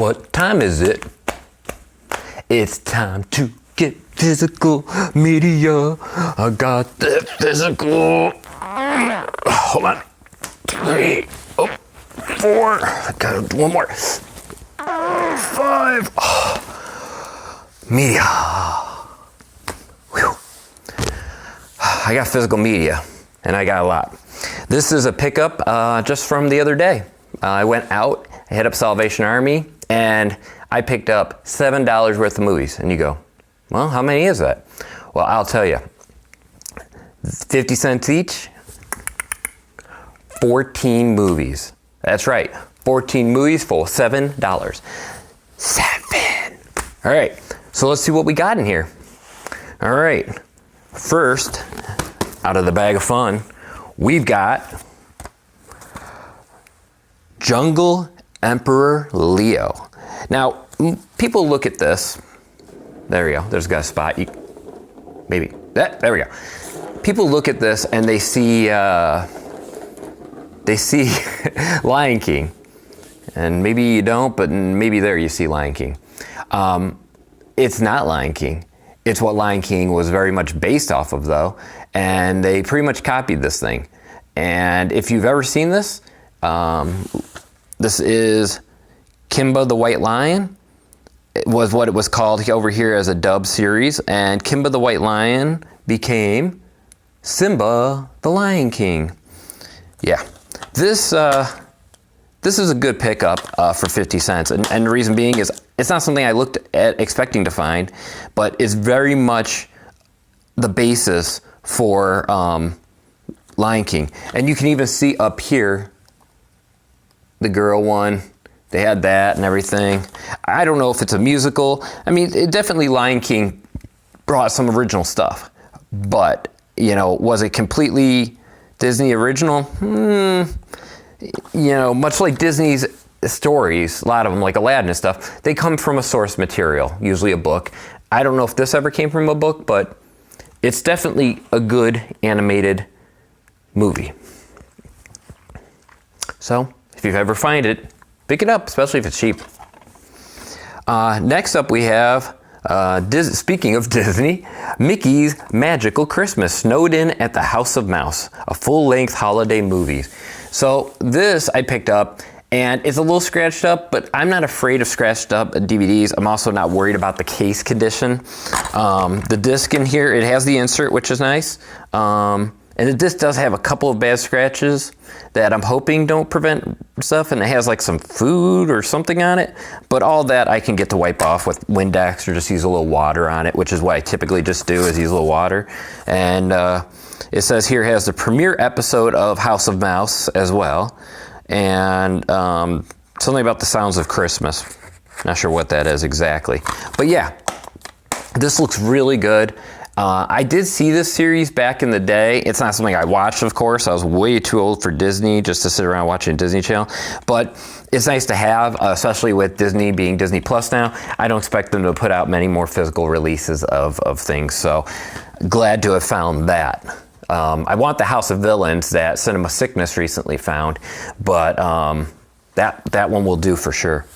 What time is it? It's time to get physical media. I got the physical. Hold on. 3, 4. I got one more. 5. Media. Whew. I got physical media, and I got a lot. This is a pickup just from the other day. I went out, I hit up Salvation Army, and I picked up $7 worth of movies. And you go, well, how many is that? Well, I'll tell you. 50 cents each, 14 movies. That's right, 14 movies for $7. 7. All right, so let's see what we got in here. All right, first, out of the bag of fun, we've got Jungle Emperor Leo. Now, people look at this. There we go. There's got a spot. Maybe. There we go. People look at this and they see Lion King. And maybe you don't, but maybe there you see Lion King. It's not Lion King. It's what Lion King was very much based off of, though. And they pretty much copied this thing. And if you've ever seen this, this is Kimba the White Lion. It was what it was called over here as a dub series. And Kimba the White Lion became Simba the Lion King. Yeah, this is a good pickup for 50 cents. And the reason being is it's not something I looked at expecting to find, but it's very much the basis for Lion King. And you can even see up here, the girl one, they had that and everything. I don't know if it's a musical. I mean, it definitely Lion King brought some original stuff, but, you know, was it completely Disney original? You know, much like Disney's stories, a lot of them, like Aladdin and stuff, they come from a source material, usually a book. I don't know if this ever came from a book, but it's definitely a good animated movie. So, if you ever find it, pick it up, especially if it's cheap. Next up we have, speaking of Disney, Mickey's Magical Christmas, snowed in at the House of Mouse, a full-length holiday movie. So this I picked up, and it's a little scratched up, but I'm not afraid of scratched up DVDs. I'm also not worried about the case condition. The disc in here, it has the insert, which is nice. And the disc does have a couple of bad scratches that I'm hoping don't prevent stuff, and it has like some food or something on it. But all that I can get to wipe off with Windex or just use a little water on it, which is what I typically just do, is use a little water. And it says here has the premiere episode of House of Mouse as well. And something about the sounds of Christmas. Not sure what that is exactly. But yeah, this looks really good. I did see this series back in the day. It's not something I watched, of course. I was way too old for Disney just to sit around watching Disney Channel. But it's nice to have, especially with Disney being Disney Plus now. I don't expect them to put out many more physical releases of things. So glad to have found that. I want the House of Villains that Cinema Sickness recently found, but that one will do for sure.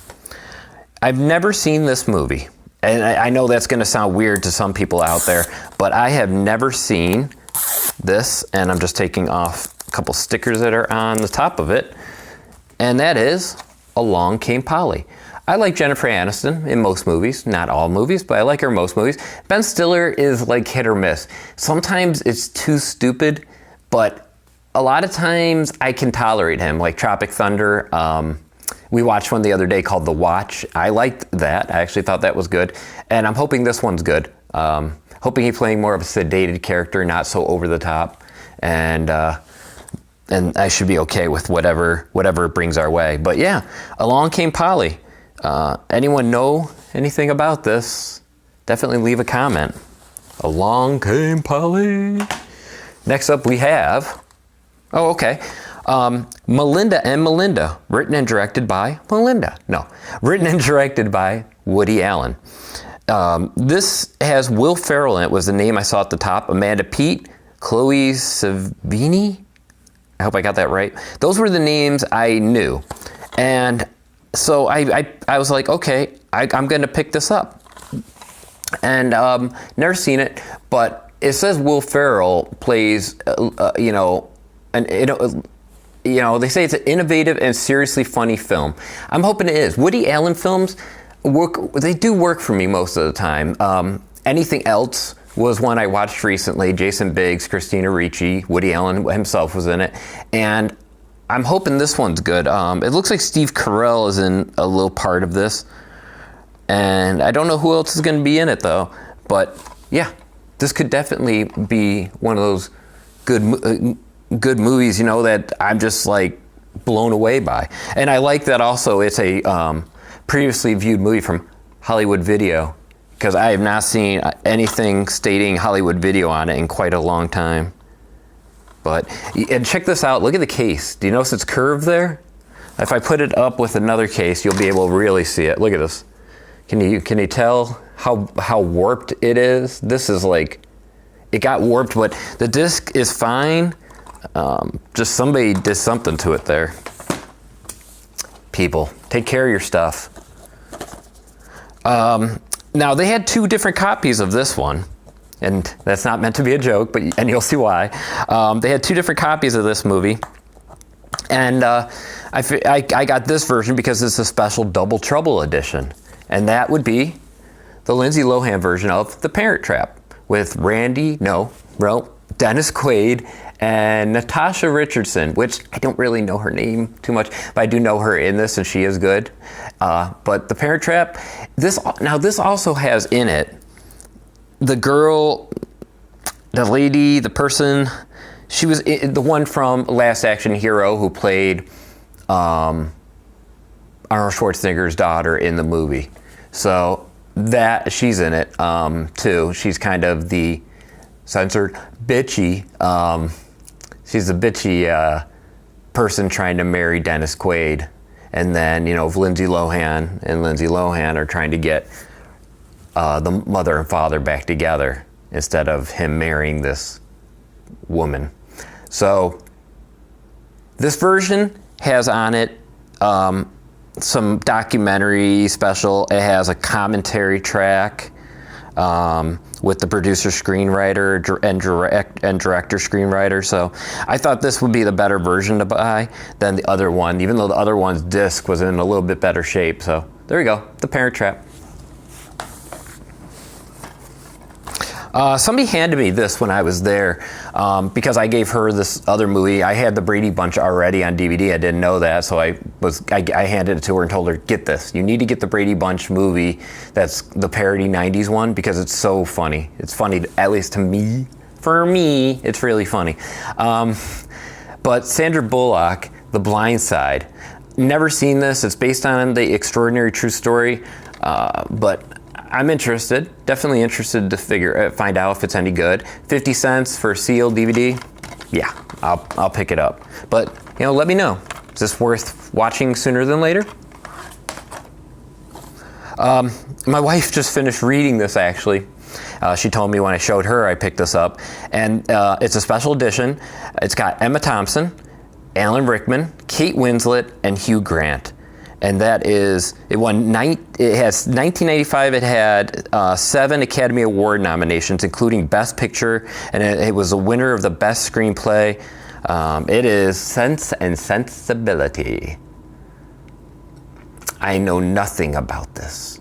I've never seen this movie. And I know that's going to sound weird to some people out there, but I have never seen this, and I'm just taking off a couple stickers that are on the top of it, and that is Along Came Polly. I like Jennifer Aniston in most movies, not all movies, but I like her in most movies. Ben Stiller is like hit or miss. Sometimes it's too stupid, but a lot of times I can tolerate him, like Tropic Thunder. We watched one the other day called The Watch. I liked that. I actually thought that was good. And I'm hoping this one's good. Hoping he's playing more of a sedated character, not so over the top. And I should be okay with whatever it brings our way. But yeah, Along Came Polly. Anyone know anything about this? Definitely leave a comment. Along Came Polly. Next up we have, Melinda and Melinda, written and directed by Melinda. No, written and directed by Woody Allen. This has Will Ferrell in it, was the name I saw at the top. Amanda Peet, Chloe Sevigny. I hope I got that right. Those were the names I knew. And so I was like, okay, I'm going to pick this up. And never seen it, but it says Will Ferrell plays, you know, they say it's an innovative and seriously funny film. I'm hoping it is. Woody Allen films they do work for me most of the time. Anything Else was one I watched recently. Jason Biggs, Christina Ricci, Woody Allen himself was in it, and I'm hoping this one's good. It looks like Steve Carell is in a little part of this, and I don't know who else is going to be in it though. But yeah, this could definitely be one of those good movies, you know, that I'm just like blown away by. And I like that also it's a previously viewed movie from Hollywood Video, because I have not seen anything stating Hollywood Video on it in quite a long time. But, and check this out, look at the case. Do you notice it's curved there? If I put it up with another case, you'll be able to really see it. Look at this. Can you tell how warped it is? This is like, it got warped, but the disc is fine. Just somebody did something to it there. People, take care of your stuff. Now, they had 2 different copies of this one, and that's not meant to be a joke, and you'll see why. They had 2 different copies of this movie, and I got this version because it's a special Double Trouble edition, and that would be the Lindsay Lohan version of The Parent Trap with Dennis Quaid and Natasha Richardson, which I don't really know her name too much, but I do know her in this, and she is good. But The Parent Trap, this also has in it the girl, the lady, the person. She was the one from Last Action Hero who played Arnold Schwarzenegger's daughter in the movie. So that she's in it too. She's kind of the censored bitchy. She's a bitchy person trying to marry Dennis Quaid, and then Lindsay Lohan are trying to get the mother and father back together instead of him marrying this woman. So this version has on it some documentary special. It has a commentary track with the producer, screenwriter, and director, screenwriter. So I thought this would be the better version to buy than the other one, even though the other one's disc was in a little bit better shape. So there you go, The Parent Trap. Somebody handed me this when I was there because I gave her this other movie. I had the Brady Bunch already on DVD. I didn't know that, so I handed it to her and told her, get this. You need to get the Brady Bunch movie. That's the parody 90s one, because it's so funny. It's funny, at least to me. For me, it's really funny. But Sandra Bullock, The Blind Side. Never seen this. It's based on the extraordinary true story, but I'm interested, definitely interested to find out if it's any good. 50 cents for a sealed DVD, yeah, I'll pick it up. But let me know. Is this worth watching sooner than later? My wife just finished reading this actually. She told me when I showed her I picked this up, and it's a special edition. It's got Emma Thompson, Alan Rickman, Kate Winslet, and Hugh Grant. And it has 1995, it had 7 Academy Award nominations, including Best Picture, and it was a winner of the Best Screenplay. It is Sense and Sensibility. I know nothing about this.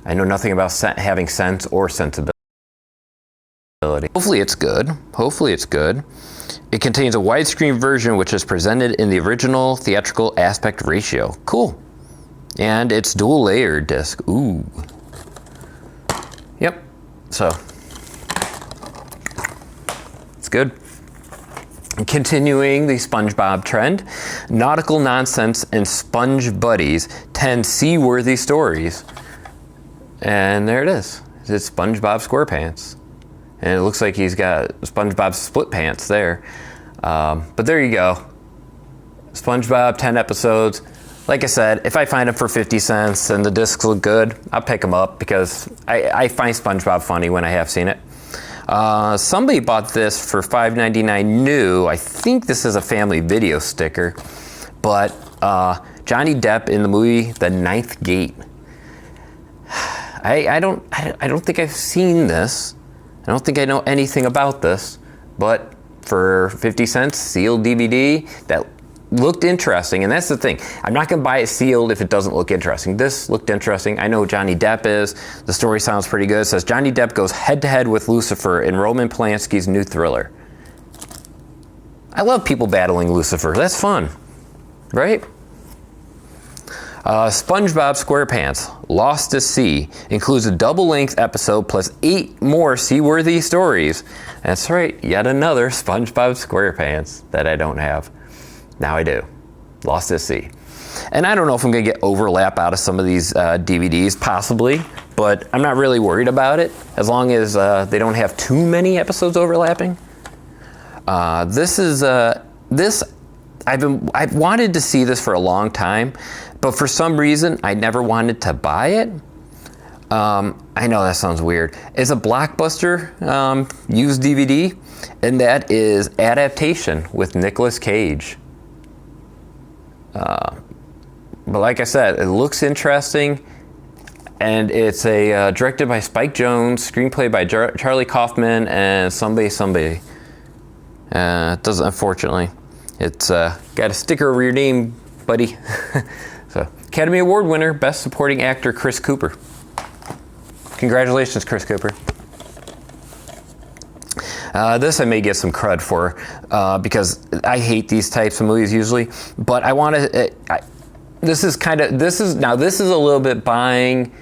I know nothing about having sense or sensibility. Hopefully it's good. It contains a widescreen version which is presented in the original theatrical aspect ratio. Cool. And it's dual layer disc. Ooh. Yep. So it's good. Continuing the SpongeBob trend, nautical nonsense and Sponge Buddies 10 seaworthy stories. And there it is. It's SpongeBob Squarepants. And it looks like he's got SpongeBob split pants there. But there you go. SpongeBob, 10 episodes. Like I said, if I find them for 50 cents and the discs look good, I'll pick them up because I find SpongeBob funny when I have seen it. Somebody bought this for $5.99 new. I think this is a family video sticker, but Johnny Depp in the movie The Ninth Gate. I don't think I've seen this. I don't think I know anything about this, but for 50 cents, sealed DVD, that looked interesting. And that's the thing. I'm not going to buy it sealed if it doesn't look interesting. This looked interesting. I know who Johnny Depp is. The story sounds pretty good. It says Johnny Depp goes head-to-head with Lucifer in Roman Polanski's new thriller. I love people battling Lucifer. That's fun, right? SpongeBob Squarepants, Lost to Sea, includes a double-length episode plus 8 more sea-worthy stories. That's right, yet another SpongeBob Squarepants that I don't have. Now I do. Lost to Sea. And I don't know if I'm going to get overlap out of some of these DVDs, possibly, but I'm not really worried about it, as long as they don't have too many episodes overlapping. I've wanted to see this for a long time, but for some reason I never wanted to buy it. I know that sounds weird. It's a Blockbuster used DVD, and that is Adaptation with Nicolas Cage. But like I said, it looks interesting, and it's directed by Spike Jonze, screenplay by Charlie Kaufman and somebody. It doesn't, unfortunately. It's got a sticker over your name, buddy. So, Academy Award winner, Best Supporting Actor, Chris Cooper. Congratulations, Chris Cooper. This I may get some crud for because I hate these types of movies usually, but I want to. This is a little bit buying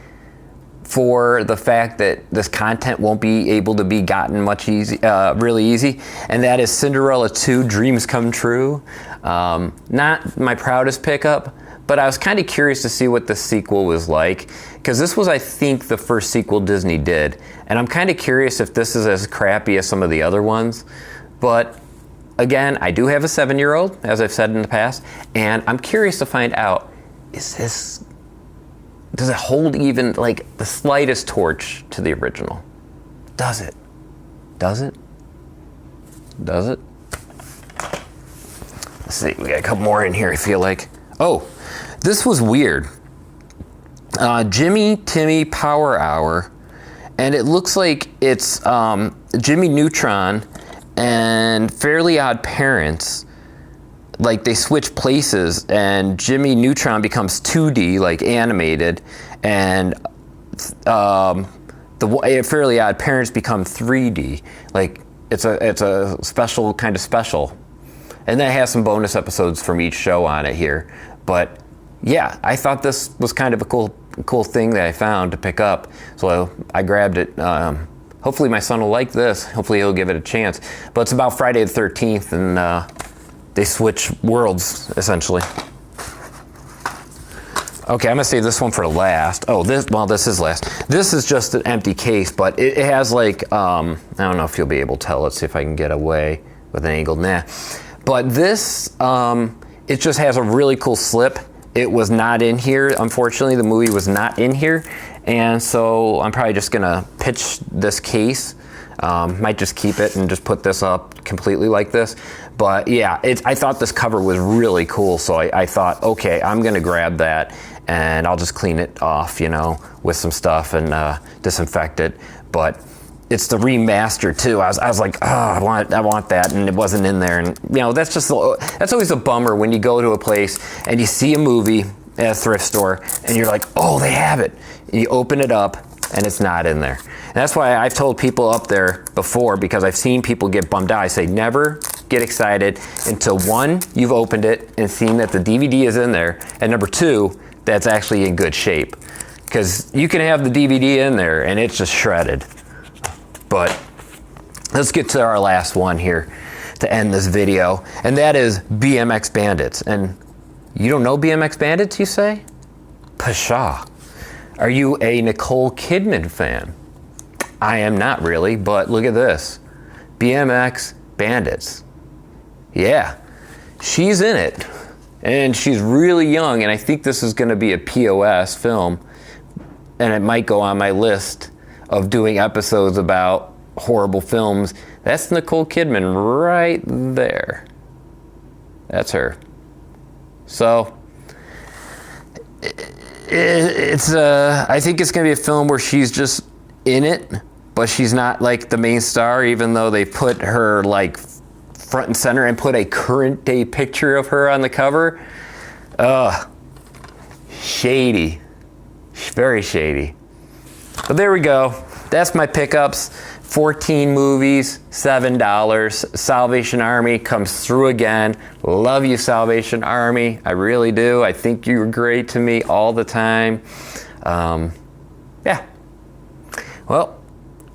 for the fact that this content won't be able to be gotten really easy, and that is Cinderella 2: Dreams Come True. Not my proudest pickup, but I was kind of curious to see what the sequel was like, because this was, I think, the first sequel Disney did, and I'm kind of curious if this is as crappy as some of the other ones. But again, I do have a 7-year-old, as I've said in the past, and I'm curious to find out, does it hold even like the slightest torch to the original? Does it? Does it? Does it? Let's see, we got a couple more in here, I feel like. Oh, this was weird. Jimmy Timmy Power Hour, and it looks like it's Jimmy Neutron and Fairly Odd Parents. Like they switch places, and Jimmy Neutron becomes 2D, like animated, and the Fairly Odd Parents become 3D. Like it's a special kind of special, and then it has some bonus episodes from each show on it here. But yeah, I thought this was kind of a cool thing that I found to pick up, so I grabbed it. Hopefully my son will like this. Hopefully he'll give it a chance. But it's about Friday the 13th, and they switch worlds, essentially. Okay, I'm gonna save this one for last. This is last. This is just an empty case, but it has like, I don't know if you'll be able to tell. Let's see if I can get away with an angle. Nah. But this, it just has a really cool slip. It was not in here. Unfortunately, the movie was not in here. And so I'm probably just gonna pitch this case. Might just keep it and just put this up completely like this. But yeah, I thought this cover was really cool, so I thought, okay, I'm gonna grab that and I'll just clean it off, with some stuff and disinfect it. But it's the remaster too. I was like, oh, I want that, and it wasn't in there. And that's always a bummer when you go to a place and you see a movie at a thrift store and you're like, oh, they have it. And you open it up and it's not in there. And that's why I've told people up there before, because I've seen people get bummed out. I say never get excited until 1, you've opened it and seen that the DVD is in there, and number 2, that's actually in good shape. Because you can have the DVD in there and it's just shredded. But let's get to our last one here to end this video, and that is BMX Bandits. And you don't know BMX Bandits, you say? Pshaw. Are you a Nicole Kidman fan? I am not really, but look at this. BMX Bandits. Yeah, she's in it. And she's really young, and I think this is going to be a POS film. And it might go on my list of doing episodes about horrible films. That's Nicole Kidman right there. That's her. So, I think it's gonna be a film where she's just in it, but she's not like the main star, even though they put her like front and center and put a current day picture of her on the cover. Ugh, shady, very shady. But there we go. That's my pickups. 14 movies, $7. Salvation Army comes through again. Love you, Salvation Army. I really do. I think you were great to me all the time. Yeah. Well,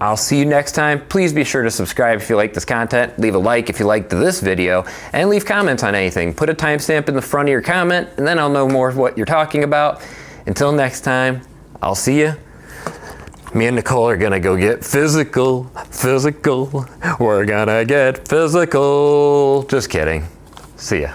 I'll see you next time. Please be sure to subscribe if you like this content. Leave a like if you liked this video. And leave comments on anything. Put a timestamp in the front of your comment, and then I'll know more of what you're talking about. Until next time, I'll see you. Me and Nicole are gonna go get physical. We're gonna get physical. Just kidding. See ya.